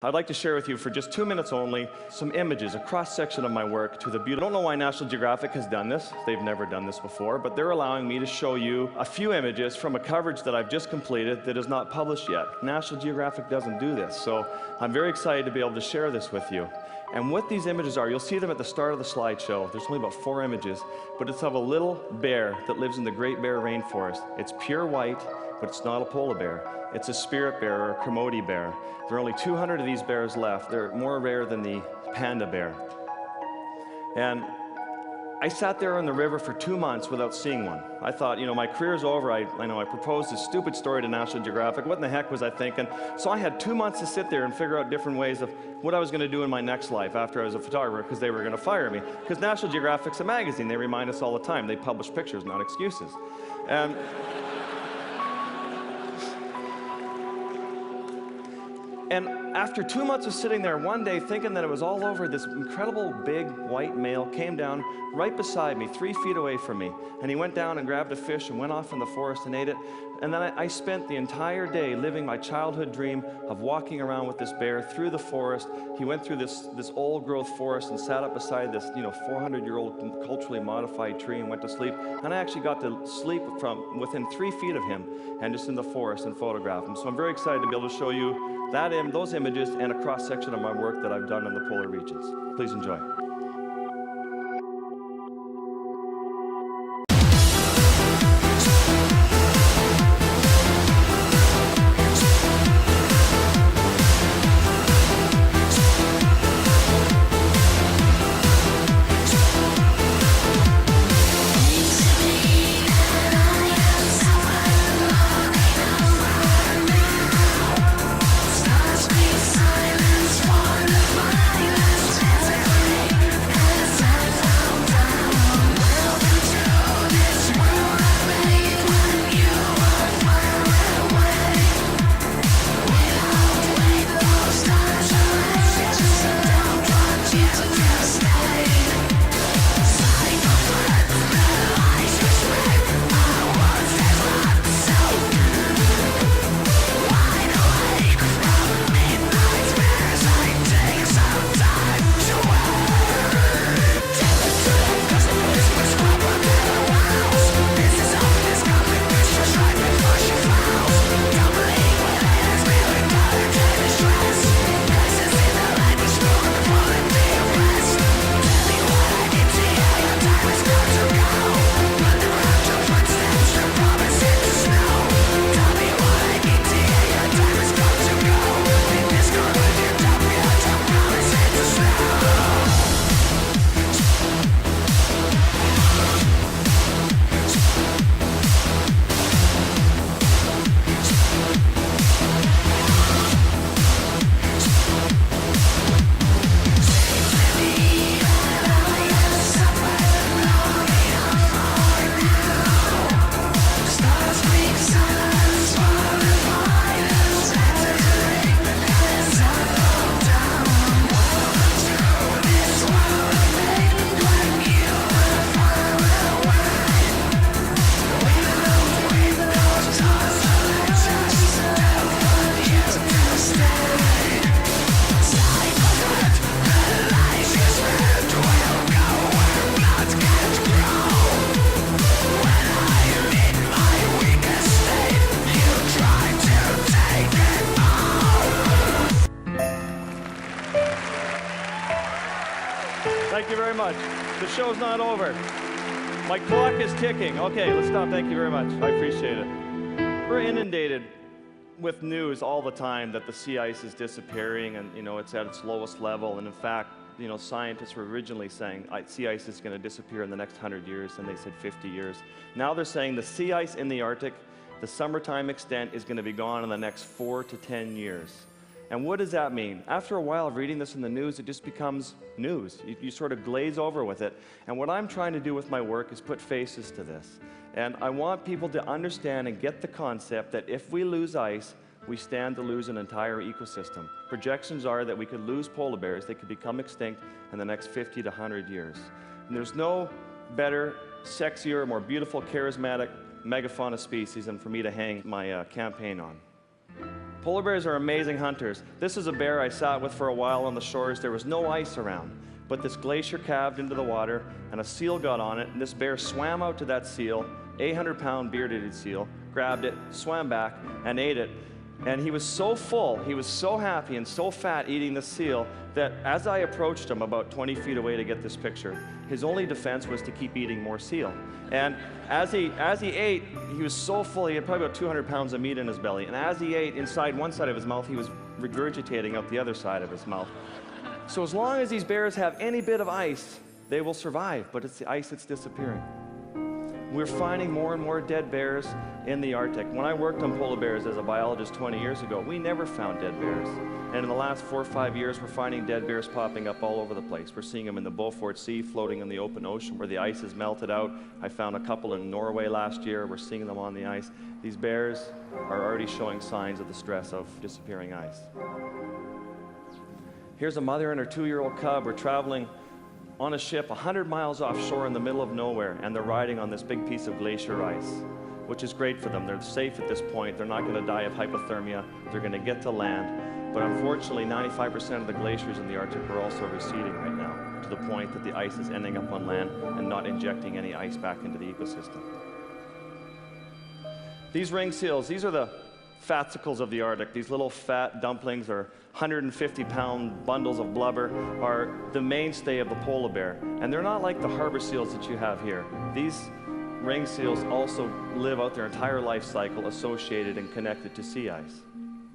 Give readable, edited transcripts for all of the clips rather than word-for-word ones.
I'd like to share with you for just 2 minutes only some images, a cross-section of my work to the beauty. I don't know why National Geographic has done this. They've never done this before, but they're allowing me to show you a few images from a coverage that I've just completed that is not published yet. National Geographic doesn't do this, so I'm very excited to be able to share this with you. And what these images are, you'll see them at the start of the slideshow. There's only about 4 images, but it's of a little bear that lives in the Great Bear Rainforest. It's pure white, but it's not a polar bear. It's a spirit bear or a Kermode bear. There are only 200 of these bears left. They're more rare than the panda bear. And I sat there on the river for 2 months without seeing one. I thought, you know, my career's over. I proposed this stupid story to National Geographic. What in the heck was I thinking? So I had 2 months to sit there and figure out different ways of what I was going to do in my next life after I was a photographer, because they were going to fire me. Because National Geographic's a magazine. They remind us all the time. They publish pictures, not excuses. And after 2 months of sitting there, one day thinking that it was all over, this incredible big white male came down right beside me, 3 feet away from me. And he went down and grabbed a fish and went off in the forest and ate it. And then I spent the entire day living my childhood dream of walking around with this bear through the forest. He went through this old growth forest and sat up beside this 400-year-old culturally modified tree and went to sleep. And I actually got to sleep from within 3 feet of him and just in the forest and photograph him. So I'm very excited to be able to show you those images and a cross-section of my work that I've done in the polar regions. Please enjoy. Thank you very much. The show's not over. My clock is ticking. Okay, let's stop. Thank you very much. I appreciate it. We're inundated with news all the time that the sea ice is disappearing and, it's at its lowest level. And in fact, scientists were originally saying sea ice is going to disappear in the next 100 years, and they said 50 years. Now they're saying the sea ice in the Arctic, the summertime extent, is going to be gone in the next 4 to 10 years. And what does that mean? After a while of reading this in the news, it just becomes news. You sort of glaze over with it. And what I'm trying to do with my work is put faces to this. And I want people to understand and get the concept that if we lose ice, we stand to lose an entire ecosystem. Projections are that we could lose polar bears. They could become extinct in the next 50 to 100 years. And there's no better, sexier, more beautiful, charismatic megafauna species than for me to hang my campaign on. Polar bears are amazing hunters. This is a bear I sat with for a while on the shores. There was no ice around, but this glacier calved into the water and a seal got on it, and this bear swam out to that seal, 800-pound bearded seal, grabbed it, swam back, and ate it. And he was so full, he was so happy and so fat eating the seal that as I approached him about 20 feet away to get this picture, his only defense was to keep eating more seal. And as he ate, he was so full, he had probably about 200 pounds of meat in his belly. And as he ate, inside one side of his mouth, he was regurgitating out the other side of his mouth. So as long as these bears have any bit of ice, they will survive, but it's the ice that's disappearing. We're finding more and more dead bears in the Arctic. When I worked on polar bears as a biologist 20 years ago, we never found dead bears. And in the last 4 or 5 years, we're finding dead bears popping up all over the place. We're seeing them in the Beaufort Sea, floating in the open ocean where the ice is melted out. I found a couple in Norway last year. We're seeing them on the ice. These bears are already showing signs of the stress of disappearing ice. Here's a mother and her 2-year-old cub. We're traveling on a ship 100 miles offshore in the middle of nowhere, and they're riding on this big piece of glacier ice, which is great for them. They're safe at this point. They're not going to die of hypothermia. They're going to get to land. But unfortunately, 95% of the glaciers in the Arctic are also receding right now, to the point that the ice is ending up on land and not injecting any ice back into the ecosystem. These ring seals, these are the fatsicles of the Arctic. These little fat dumplings, or 150-pound bundles of blubber, are the mainstay of the polar bear. And they're not like the harbor seals that you have here. These ring seals also live out their entire life cycle associated and connected to sea ice.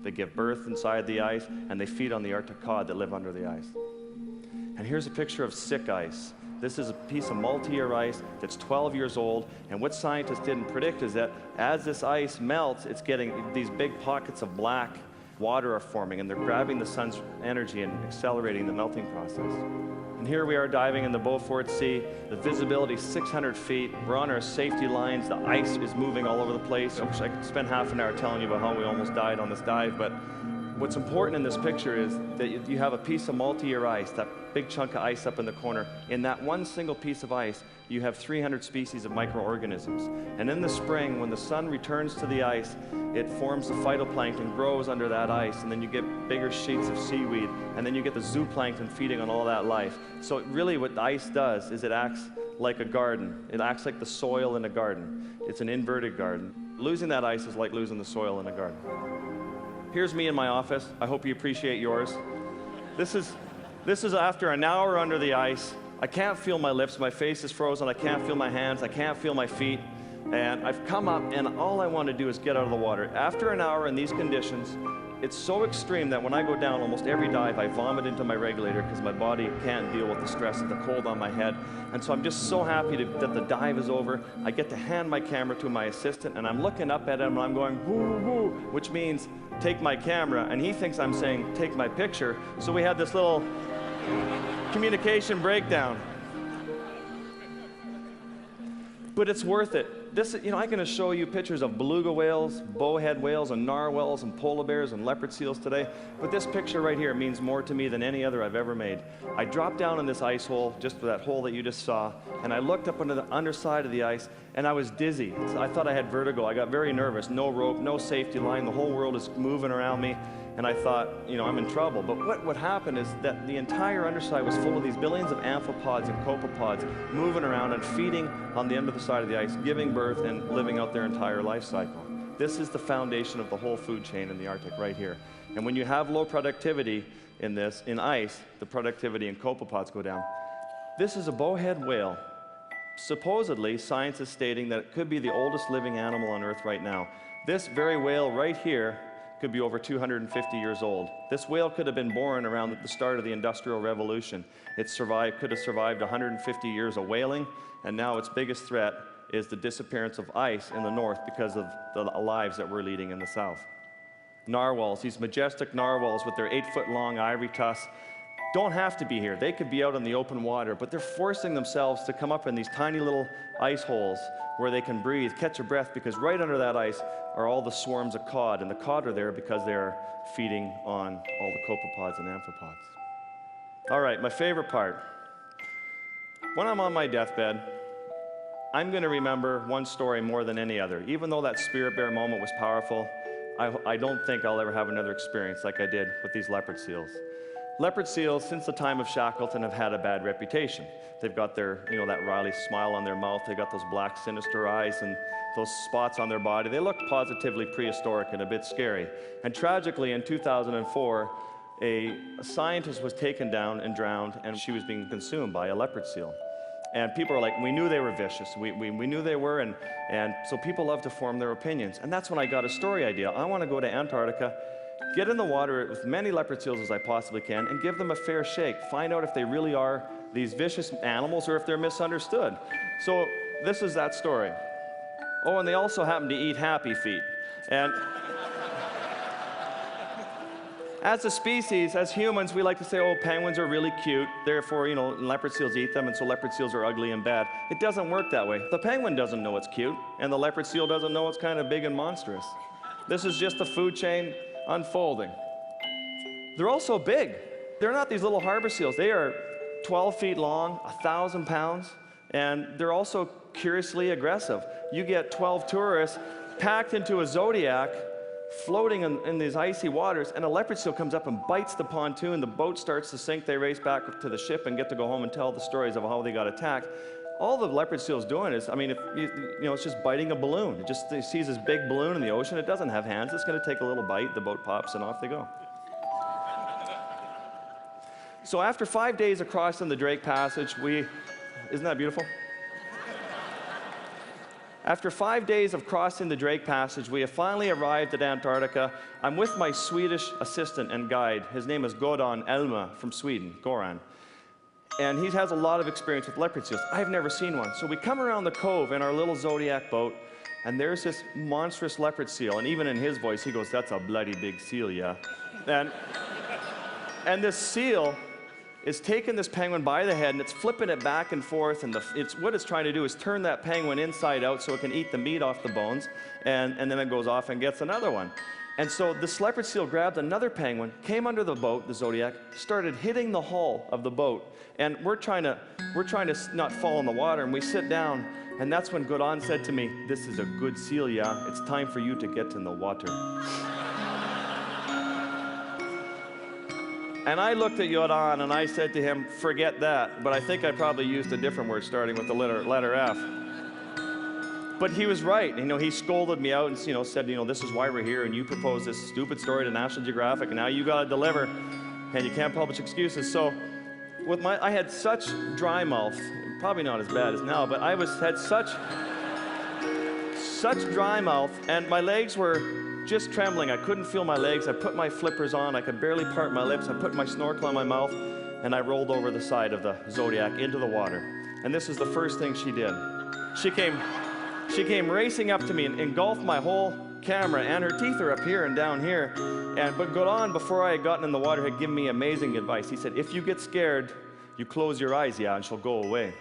They give birth inside the ice, and they feed on the Arctic cod that live under the ice. And here's a picture of sick ice. This is a piece of multi-year ice that's 12 years old, and what scientists didn't predict is that as this ice melts, it's getting these big pockets of black water are forming, and they're grabbing the sun's energy and accelerating the melting process. And here we are diving in the Beaufort Sea. The visibility is 600 feet. We're on our safety lines. The ice is moving all over the place. I wish I could spend half an hour telling you about how we almost died on this dive, but what's important in this picture is that you have a piece of multi-year ice, that big chunk of ice up in the corner. In that one single piece of ice, you have 300 species of microorganisms. And in the spring, when the sun returns to the ice, it forms the phytoplankton, grows under that ice, and then you get bigger sheets of seaweed, and then you get the zooplankton feeding on all that life. So really what the ice does is it acts like a garden. It acts like the soil in a garden. It's an inverted garden. Losing that ice is like losing the soil in a garden. Here's me in my office. I hope you appreciate yours. This is after an hour under the ice. I can't feel my lips. My face is frozen. I can't feel my hands. I can't feel my feet. And I've come up, and all I want to do is get out of the water. After an hour in these conditions, it's so extreme that when I go down almost every dive, I vomit into my regulator because my body can't deal with the stress of the cold on my head. And so I'm just so happy that the dive is over. I get to hand my camera to my assistant, and I'm looking up at him, and I'm going, woo, woo, which means take my camera. And he thinks I'm saying, take my picture. So we had this little communication breakdown. But it's worth it. I can show you pictures of beluga whales, bowhead whales, and narwhals, and polar bears, and leopard seals today. But this picture right here means more to me than any other I've ever made. I dropped down in this ice hole, just that hole that you just saw, and I looked up into the underside of the ice, and I was dizzy. I thought I had vertigo. I got very nervous. No rope, no safety line. The whole world is moving around me. And I thought, I'm in trouble. But what happened is that the entire underside was full of these billions of amphipods and copepods moving around and feeding on the end of the side of the ice, giving birth and living out their entire life cycle. This is the foundation of the whole food chain in the Arctic right here. And when you have low productivity in ice, the productivity in copepods go down. This is a bowhead whale. Supposedly, science is stating that it could be the oldest living animal on Earth right now. This very whale right here could be over 250 years old. This whale could have been born around the start of the Industrial Revolution. It could have survived 150 years of whaling, and now its biggest threat is the disappearance of ice in the north because of the lives that we're leading in the south. Narwhals, these majestic narwhals with their 8-foot-long ivory tusks, don't have to be here. They could be out in the open water, but they're forcing themselves to come up in these tiny little ice holes where they can breathe, catch a breath, because right under that ice are all the swarms of cod, and the cod are there because they're feeding on all the copepods and amphipods. All right, my favorite part. When I'm on my deathbed, I'm going to remember one story more than any other. Even though that spirit bear moment was powerful, I don't think I'll ever have another experience like I did with these leopard seals. Leopard seals, since the time of Shackleton, have had a bad reputation. They've got their, that wily smile on their mouth. They've got those black, sinister eyes and those spots on their body. They look positively prehistoric and a bit scary. And tragically, in 2004, a scientist was taken down and drowned, and she was being consumed by a leopard seal. And people are like, we knew they were vicious. We knew they were, and so people love to form their opinions. And that's when I got a story idea. I want to go to Antarctica, get in the water with many leopard seals as I possibly can, and give them a fair shake. Find out if they really are these vicious animals or if they're misunderstood. So this is that story. Oh, and they also happen to eat happy feet. And as a species, as humans, we like to say, oh, penguins are really cute, therefore, leopard seals eat them, and so leopard seals are ugly and bad. It doesn't work that way. The penguin doesn't know it's cute, and the leopard seal doesn't know it's kind of big and monstrous. This is just the food chain unfolding. They're also big. They're not these little harbor seals. They are 12 feet long, 1,000 pounds, and they're also curiously aggressive. You get 12 tourists packed into a Zodiac, floating in these icy waters, and a leopard seal comes up and bites the pontoon. The boat starts to sink. They race back to the ship and get to go home and tell the stories of how they got attacked. All the leopard seal's doing is, it's just biting a balloon. It sees this big balloon in the ocean. It doesn't have hands. It's going to take a little bite. The boat pops, and off they go. So after 5 days of crossing the Drake Passage, isn't that beautiful? After 5 days of crossing the Drake Passage, we have finally arrived at Antarctica. I'm with my Swedish assistant and guide. His name is Goran Elma from Sweden, Goran. And he has a lot of experience with leopard seals. I've never seen one. So we come around the cove in our little Zodiac boat, and there's this monstrous leopard seal. And even in his voice, he goes, that's a bloody big seal, yeah. And this seal is taking this penguin by the head, and it's flipping it back and forth, and what it's trying to do is turn that penguin inside out so it can eat the meat off the bones, and then it goes off and gets another one. And so this leopard seal grabbed another penguin, came under the boat, the Zodiac, started hitting the hull of the boat, and we're trying to not fall in the water, and we sit down, and that's when Goran said to me, this is a good seal, yeah, it's time for you to get in the water. And I looked at Goran and I said to him, forget that, but I think I probably used a different word starting with the letter F. But he was right. He scolded me out and said, this is why we're here, and you proposed this stupid story to National Geographic, and now you got to deliver, and you can't publish excuses. So I had such dry mouth, probably not as bad as now, but I had such dry mouth, and my legs were just trembling. I couldn't feel my legs. I put my flippers on. I could barely part my lips. I put my snorkel on my mouth, and I rolled over the side of the Zodiac into the water. And this is the first thing she did. She came racing up to me and engulfed my whole camera, and her teeth are up here and down here. But Goran, before I had gotten in the water, had given me amazing advice. He said, if you get scared, you close your eyes, yeah, and she'll go away.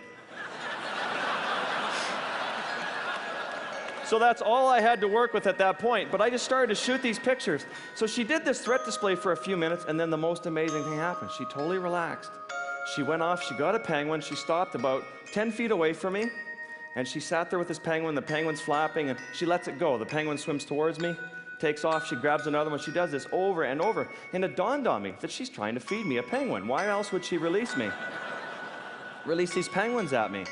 So that's all I had to work with at that point. But I just started to shoot these pictures. So she did this threat display for a few minutes, and then the most amazing thing happened. She totally relaxed. She went off, she got a penguin, she stopped about 10 feet away from me, and she sat there with this penguin. The penguin's flapping, and she lets it go. The penguin swims towards me, takes off, she grabs another one. She does this over and over. And it dawned on me that she's trying to feed me a penguin. Why else would she release me? Release these penguins at me.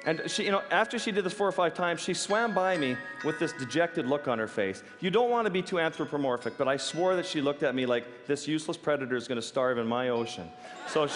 And she, after she did this 4 or 5 times, she swam by me with this dejected look on her face. You don't want to be too anthropomorphic, but I swore that she looked at me like this useless predator is going to starve in my ocean. So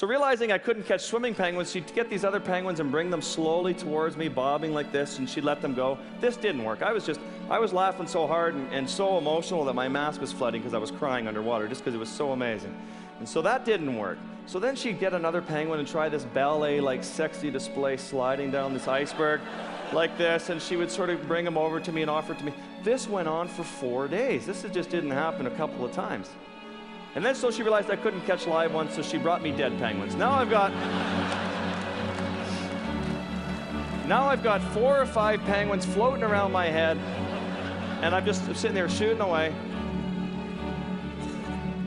realizing I couldn't catch swimming penguins, she'd get these other penguins and bring them slowly towards me, bobbing like this, and she'd let them go. This didn't work. I was laughing so hard and so emotional that my mask was flooding because I was crying underwater just because it was so amazing. And so that didn't work. So then she'd get another penguin and try this ballet-like sexy display sliding down this iceberg like this, and she would sort of bring them over to me and offer it to me. This went on for 4 days. This just didn't happen a couple of times. And then so she realized I couldn't catch live ones, so she brought me dead penguins. Now I've got 4 or 5 penguins floating around my head, and I'm just sitting there shooting away.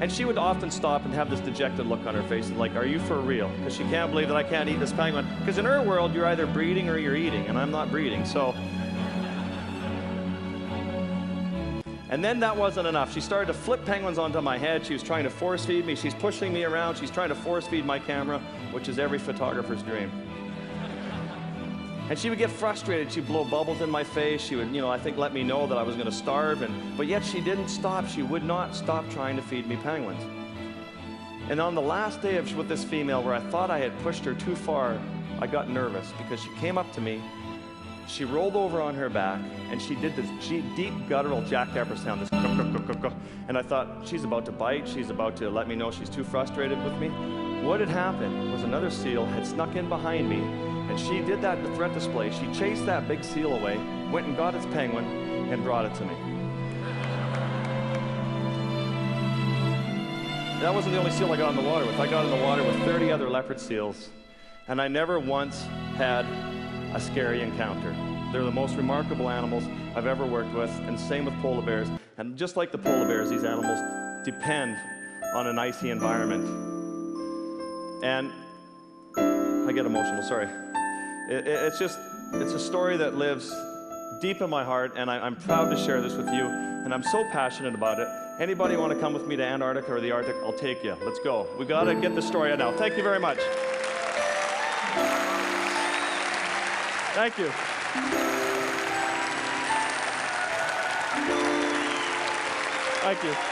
And she would often stop and have this dejected look on her face and like, are you for real? Because she can't believe that I can't eat this penguin. Because in her world, you're either breeding or you're eating, and I'm not breeding, so. And then that wasn't enough. She started to flip penguins onto my head. She was trying to force feed me. She's pushing me around. She's trying to force feed my camera, which is every photographer's dream. And she would get frustrated. She'd blow bubbles in my face. She would, I think let me know that I was going to starve. But yet she didn't stop. She would not stop trying to feed me penguins. And on the last day with this female, where I thought I had pushed her too far, I got nervous because she came up to me. She rolled over on her back, and she did this deep guttural jackhammer sound, this and I thought, she's about to bite. She's about to let me know she's too frustrated with me. What had happened was another seal had snuck in behind me, and she did that threat display. She chased that big seal away, went and got its penguin, and brought it to me. That wasn't the only seal I got in the water with. I got in the water with 30 other leopard seals, and I never once had a scary encounter. They're the most remarkable animals I've ever worked with, and same with polar bears. And just like the polar bears, these animals depend on an icy environment. And I get emotional, sorry. It's a story that lives deep in my heart, and I'm proud to share this with you, and I'm so passionate about it. Anybody want to come with me to Antarctica or the Arctic? I'll take you. Let's go. We got to get the story out now. Thank you very much. Thank you. Thank you.